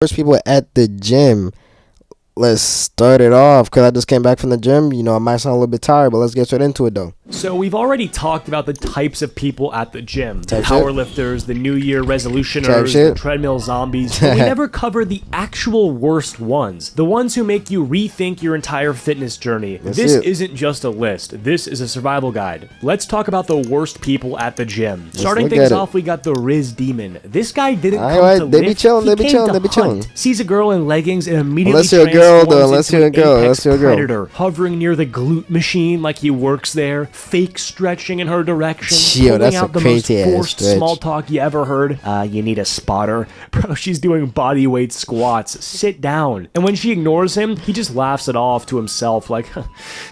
First people at the gym. Let's start it off because I just came back from the gym. I might sound a little bit tired, but let's get straight into it though. So we've already talked about the types of people at the gym. The Type shit. powerlifters, the New Year Type resolutioners, shit. the treadmill zombies. But we never covered the actual worst ones. The ones who make you rethink your entire fitness journey. This it. isn't just a list. This is a survival guide. Let's talk about the worst people at the gym. Starting look things at it. off, we got the Riz Demon. This guy didn't come Alright, to they be lift, chilling, he they be came chilling, to they be chilling. hunt. Sees a girl in leggings and immediately Unless you're a girl, though, transforms unless into you're a an girl, apex unless you're a girl. predator, hovering near the glute machine like he works there, fake stretching in her direction, Yo, pulling that's a out the most crazy ass forced stretch. small talk you ever heard. You need a spotter. Bro, she's doing body weight squats. Sit down. And when she ignores him, he just laughs it off to himself like,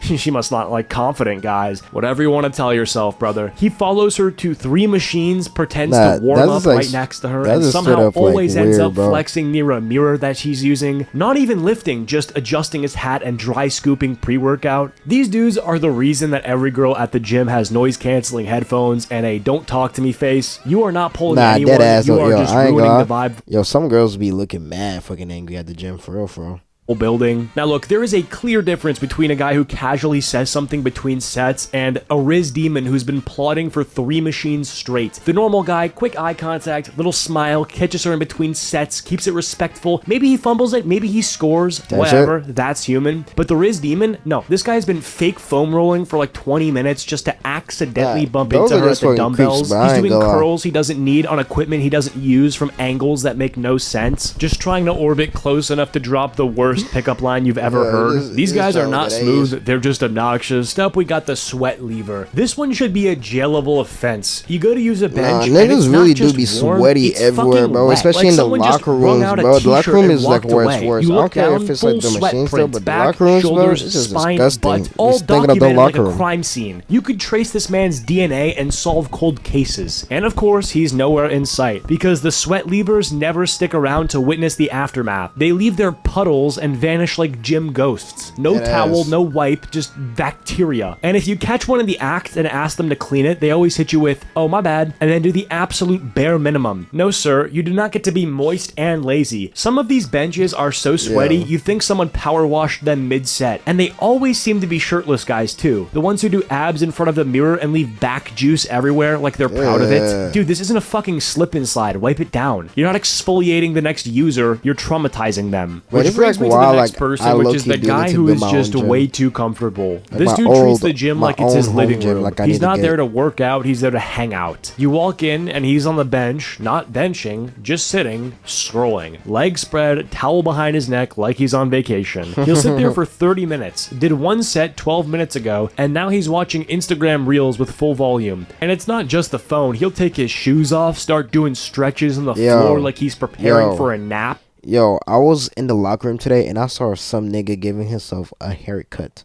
she must not like confident guys. Whatever you want to tell yourself, brother. He follows her to 3 machines, pretends Nah, to warm that's up like- right next to her, that's and just somehow straight up, like, always ends weird, up bro. flexing near a mirror that she's using. Not even lifting, just adjusting his hat and dry scooping pre-workout. These dudes are the reason that every girl at the gym has noise-canceling headphones and a don't talk to me face. You are not pulling Nah, anyone, dead ass. you are Yo, just I ain't ruining gonna the vibe Yo, some girls be looking mad fucking angry at the gym for real, for real. building. Now look, there is a clear difference between a guy who casually says something between sets and a Riz Demon who's been plotting for 3 machines straight. The normal guy, quick eye contact, little smile, catches her in between sets, keeps it respectful. Maybe he fumbles it, maybe he scores, whatever, that's human. But the Riz Demon, no, this guy's been fake foam rolling for like 20 minutes just to accidentally Yeah, bump those into are her at just the fucking dumbbells. creeps, bro. I He's ain't doing gonna lie. curls he doesn't need on equipment he doesn't use from angles that make no sense. Just trying to orbit close enough to drop the worst pickup line you've ever Yeah, heard. just- These just guys are trying to not get smooth, A's. they're just obnoxious. Up, we got the sweat lever. This one should be a jailable offense. You go to use a bench, and Niggas it's really not do just be warm, sweaty it's everywhere, fucking bro. wet. Especially Like in the someone just locker wrung rooms, out a bro. The locker t-shirt room and is like walked where it's away. worse. You I don't look care down, if it's like full the sweat machine still, prints, but the back, locker rooms, bro, shoulders, it's just spine, disgusting. butt, all Just thinking of the documented like locker a room. crime scene. You could trace this man's DNA and solve cold cases. And of course, he's nowhere in sight because the sweat levers never stick around to witness the aftermath. They leave their puddles and vanish like gym ghosts. No Dead towel, ass. no wipe, just bacteria. And if you catch one in the act and ask them to clean it, they always hit you with, "Oh, my bad," and then do the absolute bare minimum. No, sir, you do not get to be moist and lazy. Some of these benches are so sweaty, Yeah. you'd think someone power washed them mid-set. And they always seem to be shirtless guys, too. The ones who do abs in front of the mirror and leave back juice everywhere like they're proud of Yeah. it. Dude, this isn't a fucking slip and slide. Wipe it down. You're not exfoliating the next user, you're traumatizing them. But Which it's brings like me to the wild, next like, person, I which low-key is the do guy need to who build is my just own gym. way too comfortable. Like This my dude treats old- the gym my like it's his own living home gym, room. like I He's need to not there get. to work out, he's there to hang out. You walk in and he's on the bench, not benching, just sitting, scrolling. Legs spread, towel behind his neck like he's on vacation. He'll sit there for 30 minutes, did one set 12 minutes ago, and now he's watching Instagram Reels with full volume. And it's not just the phone, he'll take his shoes off, start doing stretches on the Yo. floor like he's preparing Yo. for a nap. Yo, I was in the locker room today and I saw some nigga giving himself a haircut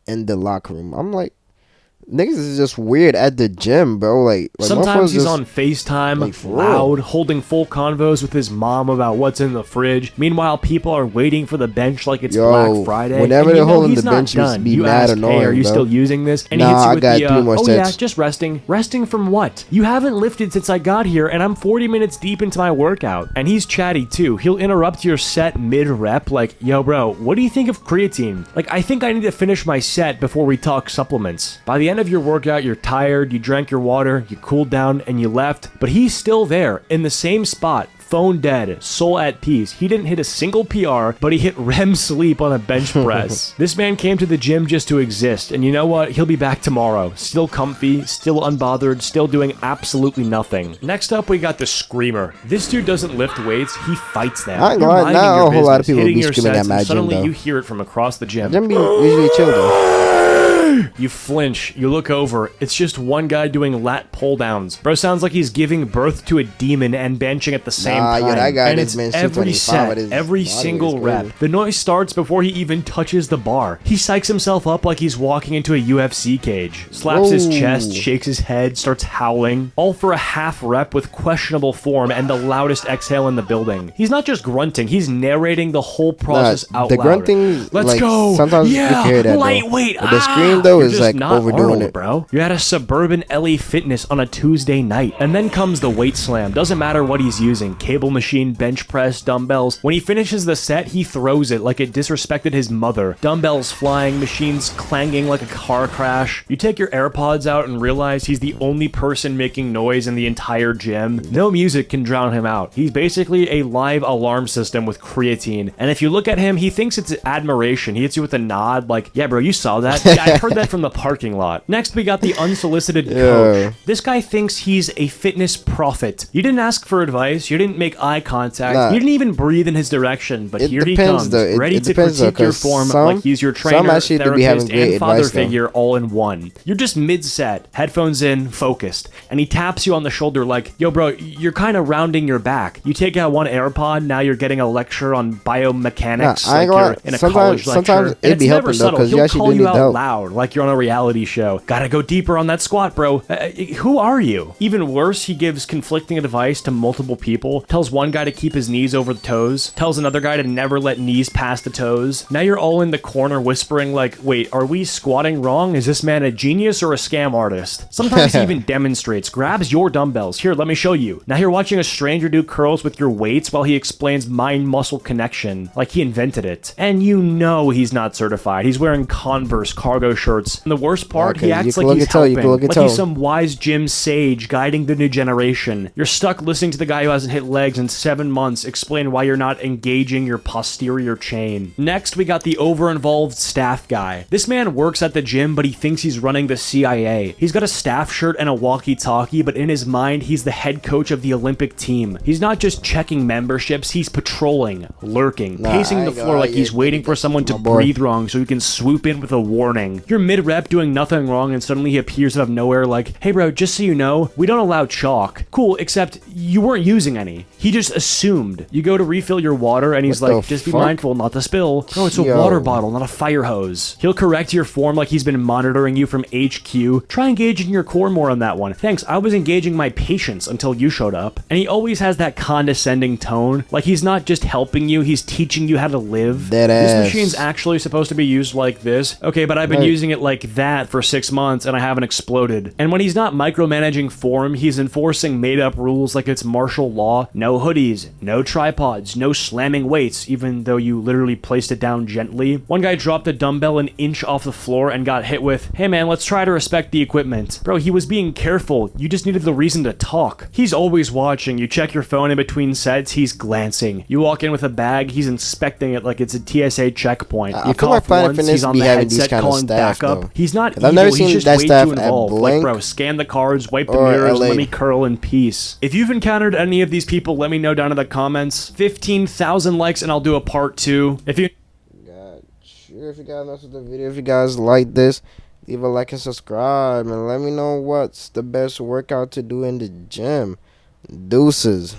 in the locker room. I'm like, niggas is just weird at the gym, bro. Like Sometimes motherfuckers he's just- on FaceTime, like, for loud, real. holding full convos with his mom about what's in the fridge. Meanwhile, people are waiting for the bench like it's Yo, Black Friday. whenever and you they're know holding he's the not bench, you done. be You mad ask, annoying, hey, are you bro. still using this? And he Nah, hits you I with got the, 3 more oh yeah, sets. just resting. Resting from what? You haven't lifted since I got here, and I'm 40 minutes deep into my workout. And he's chatty too. He'll interrupt your set mid-rep like, yo bro, what do you think of creatine? Like, I think I need to finish my set before we talk supplements. By the end of your workout, you're tired, you drank your water, you cooled down, and you left, but he's still there in the same spot. Phone dead, soul at peace. He didn't hit a single PR, but he hit REM sleep on a bench press. This man came to the gym just to exist, and you know what? He'll be back tomorrow. Still comfy, still unbothered, still doing absolutely nothing. Next up, we got the Screamer. This dude doesn't lift weights, he fights them. I ain't You're gonna lie, minding not your a whole lot of business, people hitting be your screaming sets, at my and gym, suddenly though. you hear it from across the gym. Gym be usually chill though. You flinch, you look over, it's just one guy doing lat pull downs. Bro sounds like he's giving birth to a demon and benching at the same Nah, time. yo, that guy and just it's bench every 225 set, with his every body weight single is rep. crazy. The noise starts before he even touches the bar. He psychs himself up like he's walking into a UFC cage. Slaps his Whoa. chest, shakes his head, starts howling. All for a half rep with questionable form and the loudest exhale in the building. He's not just grunting, he's narrating the whole process out the loud. grunting, Let's like, go! sometimes you Yeah! can hear that, though. Lightweight! But the scream, though You're is just like not overdoing Arnold, it. bro. You're at a suburban LA Fitness on a Tuesday night. And then comes the weight slam. Doesn't matter what he's using. Cable machine, bench press, dumbbells. When he finishes the set, he throws it like it disrespected his mother. Dumbbells flying, machines clanging like a car crash. You take your AirPods out and realize he's the only person making noise in the entire gym. No music can drown him out. He's basically a live alarm system with creatine. And if you look at him, he thinks it's admiration. He hits you with a nod like, yeah, bro, you saw that? Yeah, I heard that from the parking lot. Next, we got the unsolicited coach. This guy thinks he's a fitness prophet. You didn't ask for advice. You didn't make eye contact. Nah. You didn't even breathe in his direction. But It here he depends, comes, though. It ready to depends, though, critique your 'cause form some- like he's your some trainer, actually do be having therapist, great and father advice, though. figure all in one. You're just mid-set, headphones in, focused, and he taps you on the shoulder like, yo, bro, you're kind of rounding your back. You take out one AirPod, now you're getting a lecture on biomechanics, Nah, I ain't like gonna you're in a lie. college lecture. Sometimes And it'd it's be never helping, though, subtle. 'cause you He'll actually call do you need out help. loud, like you're on a reality show. Gotta go deeper on that squat, bro. Who are you? Even worse, he gives conflicting advice to multiple people. Tells one guy to keep his knees over the toes. Tells another guy to never let knees past the toes. Now you're all in the corner whispering like, wait, are we squatting wrong? Is this man a genius or a scam artist? Sometimes he even demonstrates, grabs your dumbbells. Here, let me show you. Now you're watching a stranger do curls with your weights while he explains mind-muscle connection, like he invented it. And you know he's not certified. He's wearing Converse cargo shirts. And the worst part, Okay, he you acts can like look he's at toe, you helping, can look at like he's toe. some wise gym sage guiding the new generation. You're stuck listening to the guy who hasn't hit legs in 7 months explain why you're not engaging your posterior chain. Next, we got the over-involved staff guy. This man works at the gym, but he thinks he's running the CIA. He's got a staff shirt and a walkie-talkie, but in his mind, he's the head coach of the Olympic team. He's not just checking memberships, he's patrolling, lurking, Nah, pacing I the ain't floor gonna like lie, he's yeah, waiting for someone to my boy. breathe wrong so he can swoop in with a warning. You're mid-rep doing nothing wrong and suddenly he appears out of nowhere like, hey bro, just so you know, we don't allow chalk. Cool, except you weren't using any. He just assumed. You go to refill your water and he's What like, the just be fuck? mindful not to spill. No, it's a Yo. water bottle, not a fire hose. He'll correct your form like he's been monitoring you from HQ. Try engaging your core more on that one. Thanks, I was engaging my patience until you showed up. And he always has that condescending tone, like he's not just helping you, he's teaching you how to live. Dead This ass. machine's actually supposed to be used like this. Okay, but I've been Right. using it like that for 6 months and I haven't exploded. And when he's not micromanaging form, he's enforcing made-up rules like it's martial law. No hoodies, no tripods, no slamming weights, even though you literally placed it down gently. One guy dropped a dumbbell an inch off the floor and got hit with, hey man, let's try to respect the equipment. Bro, he was being careful. You just needed the reason to talk. He's always watching. You check your phone in between sets, he's glancing. You walk in with a bag, he's inspecting it like it's a TSA checkpoint. I You feel like cough Planet once, Fitness he's on be the having these headset kind of calling staff, backup. though. He's not 'Cause evil, I've never he's seen just that way staff too at involved. Like, Blink bro, scan the cards, wipe the or mirrors, LA. let me curl in peace. If you've encountered any of these people, let me know down in the comments. 15,000 likes and I'll do a part 2. If you God, sure, if you guys mess with the video, if you guys like this, leave a like and subscribe, and let me know what's the best workout to do in the gym. Deuces.